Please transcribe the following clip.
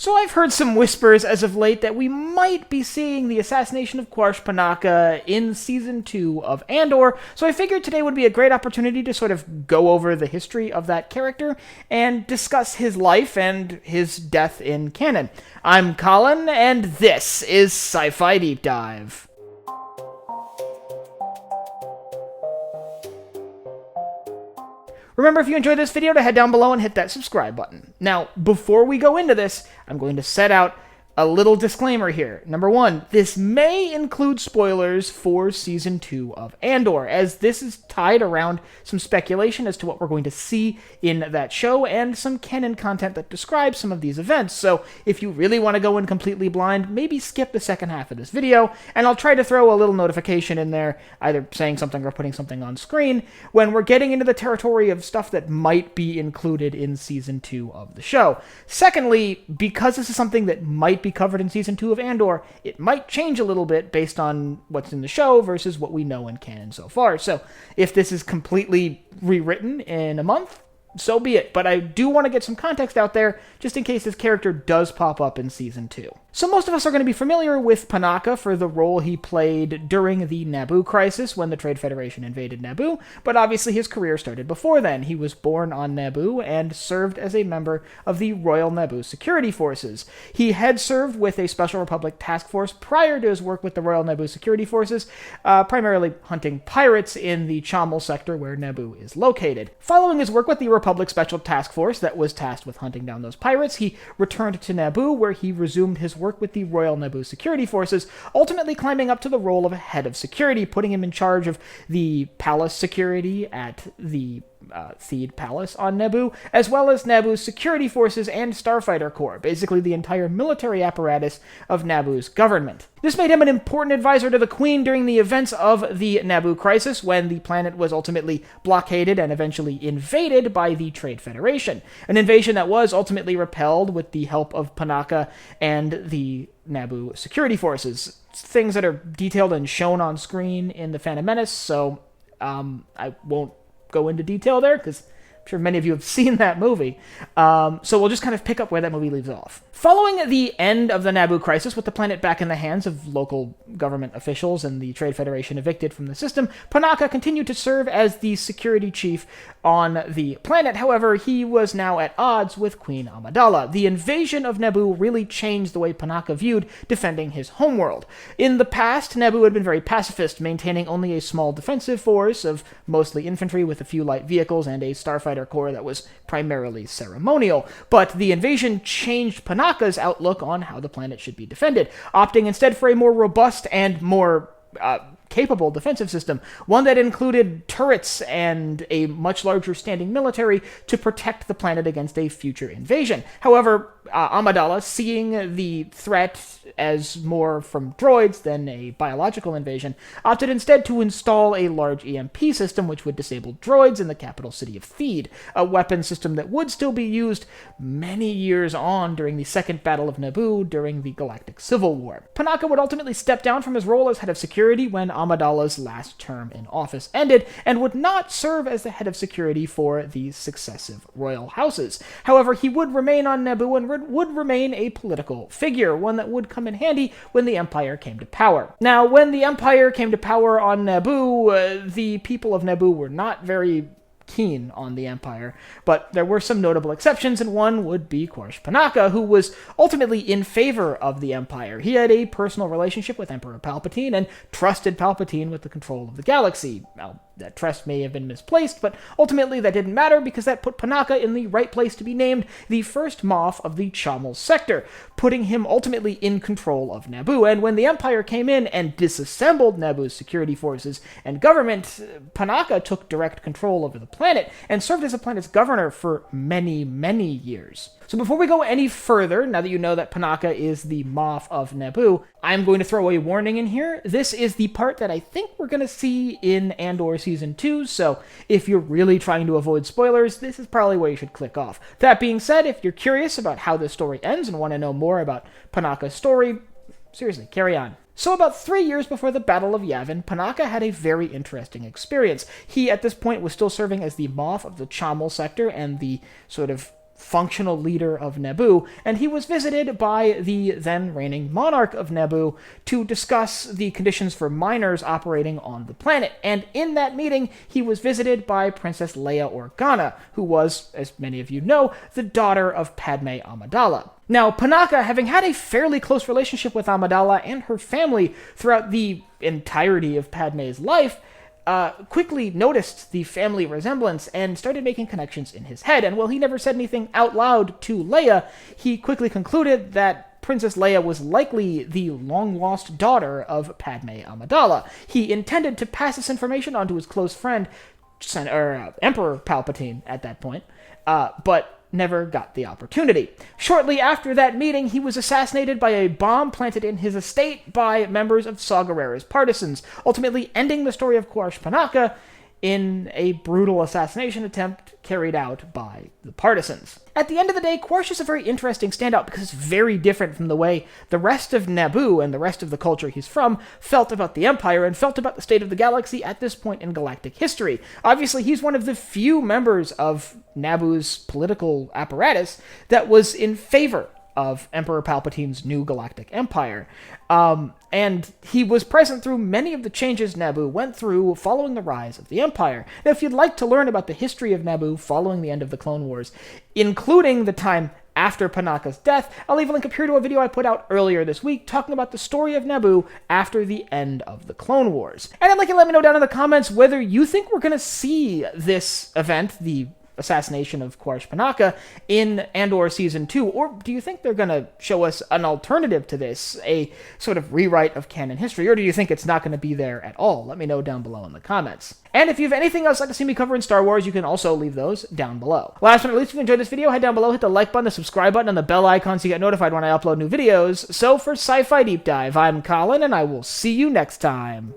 So I've heard some whispers as of late that we might be seeing the assassination of Quarsh Panaka in Season 2 of Andor, so I figured today would be a great opportunity to sort of go over the history of that character and discuss his life and his death in canon. I'm Colin, and this is Sci-Fi Deep Dive. Remember, if you enjoyed this video, to head down below and hit that subscribe button. Now, before we go into this, I'm going to set out a little disclaimer here. Number one, this may include spoilers for Season 2 of Andor, as this is tied around some speculation as to what we're going to see in that show, and some canon content that describes some of these events. So if you really want to go in completely blind, maybe skip the second half of this video, and I'll try to throw a little notification in there, either saying something or putting something on screen, when we're getting into the territory of stuff that might be included in Season 2 of the show. Secondly, because this is something that might be covered in Season 2 of Andor, it might change a little bit based on what's in the show versus what we know in canon so far. So if this is completely rewritten in a month, so be it. But I do want to get some context out there, just in case this character does pop up in Season 2. So most of us are going to be familiar with Panaka for the role he played during the Naboo crisis when the Trade Federation invaded Naboo, but obviously his career started before then. He was born on Naboo and served as a member of the Royal Naboo Security Forces. He had served with a Special Republic task force prior to his work with the Royal Naboo Security Forces, primarily hunting pirates in the Chamel sector where Naboo is located. Following his work with the Republic Special Task Force that was tasked with hunting down those pirates, he returned to Naboo, where he resumed his work with the Royal Naboo Security Forces, ultimately climbing up to the role of head of security, putting him in charge of the palace security at the Theed Palace on Naboo, as well as Naboo's security forces and Starfighter Corps, basically the entire military apparatus of Naboo's government. This made him an important advisor to the Queen during the events of the Naboo crisis, when the planet was ultimately blockaded and eventually invaded by the Trade Federation. An invasion that was ultimately repelled with the help of Panaka and the Naboo security forces. Things that are detailed and shown on screen in The Phantom Menace, so I won't go into detail there, because I'm sure many of you have seen that movie. So we'll just kind of pick up where that movie leaves off. Following the end of the Naboo crisis, with the planet back in the hands of local government officials and the Trade Federation evicted from the system, Panaka continued to serve as the security chief on the planet. However, he was now at odds with Queen Amidala. The invasion of Naboo really changed the way Panaka viewed defending his homeworld. In the past, Naboo had been very pacifist, maintaining only a small defensive force of mostly infantry with a few light vehicles and a Starfighter Corps that was primarily ceremonial. But the invasion changed Panaka's outlook on how the planet should be defended, opting instead for a more robust and more capable defensive system, one that included turrets and a much larger standing military to protect the planet against a future invasion. However, Amidala, seeing the threat as more from droids than a biological invasion, opted instead to install a large EMP system which would disable droids in the capital city of Theed, a weapon system that would still be used many years on during the Second Battle of Naboo during the Galactic Civil War. Panaka would ultimately step down from his role as head of security when Amidala's last term in office ended, and would not serve as the head of security for the successive royal houses. However, he would remain on Naboo and would remain a political figure, one that would come in handy when the Empire came to power. Now, when the Empire came to power on Naboo, the people of Naboo were not very keen on the Empire, but there were some notable exceptions, and one would be Quarsh Panaka, who was ultimately in favor of the Empire. He had a personal relationship with Emperor Palpatine and trusted Palpatine with the control of the galaxy. Now, that trust may have been misplaced, but ultimately that didn't matter, because that put Panaka in the right place to be named the first Moff of the Chamel sector, putting him ultimately in control of Naboo. And when the Empire came in and disassembled Naboo's security forces and government, Panaka took direct control over the planet and served as the planet's governor for many, many years. So before we go any further, now that you know that Panaka is the Moff of Naboo, I'm going to throw a warning in here. This is the part that I think we're going to see in Andor Season 2, so if you're really trying to avoid spoilers, this is probably where you should click off. That being said, if you're curious about how this story ends and want to know more about Panaka's story, seriously, carry on. So about 3 years before the Battle of Yavin, Panaka had a very interesting experience. He, at this point, was still serving as the Moff of the Chamel sector and the sort of functional leader of Naboo, and he was visited by the then reigning monarch of Naboo to discuss the conditions for miners operating on the planet. And in that meeting, he was visited by Princess Leia Organa, who was, as many of you know, the daughter of Padme Amidala. Now, Panaka, having had a fairly close relationship with Amidala and her family throughout the entirety of Padme's life, quickly noticed the family resemblance and started making connections in his head. And while he never said anything out loud to Leia, he quickly concluded that Princess Leia was likely the long-lost daughter of Padme Amidala. He intended to pass this information on to his close friend, Emperor Palpatine at that point, but never got the opportunity. Shortly after that meeting, he was assassinated by a bomb planted in his estate by members of Saw Gerrera's partisans, ultimately ending the story of Quarsh Panaka in a brutal assassination attempt carried out by the partisans. At the end of the day, Quarsh is a very interesting standout because it's very different from the way the rest of Naboo and the rest of the culture he's from felt about the Empire and felt about the state of the galaxy at this point in galactic history. Obviously, he's one of the few members of Naboo's political apparatus that was in favor of Emperor Palpatine's new Galactic Empire. And he was present through many of the changes Naboo went through following the rise of the Empire. Now, if you'd like to learn about the history of Naboo following the end of the Clone Wars, including the time after Panaka's death, I'll leave a link up here to a video I put out earlier this week talking about the story of Naboo after the end of the Clone Wars. And I'd like you to let me know down in the comments whether you think we're going to see this event, the assassination of Quarsh Panaka, in Andor Season 2, or do you think they're going to show us an alternative to this, a sort of rewrite of canon history, or do you think it's not going to be there at all? Let me know down below in the comments. And if you have anything else you'd like to see me cover in Star Wars, you can also leave those down below. Last but not least, if you enjoyed this video, head down below, hit the like button, the subscribe button, and the bell icon so you get notified when I upload new videos. So for Sci-Fi Deep Dive, I'm Colin, and I will see you next time.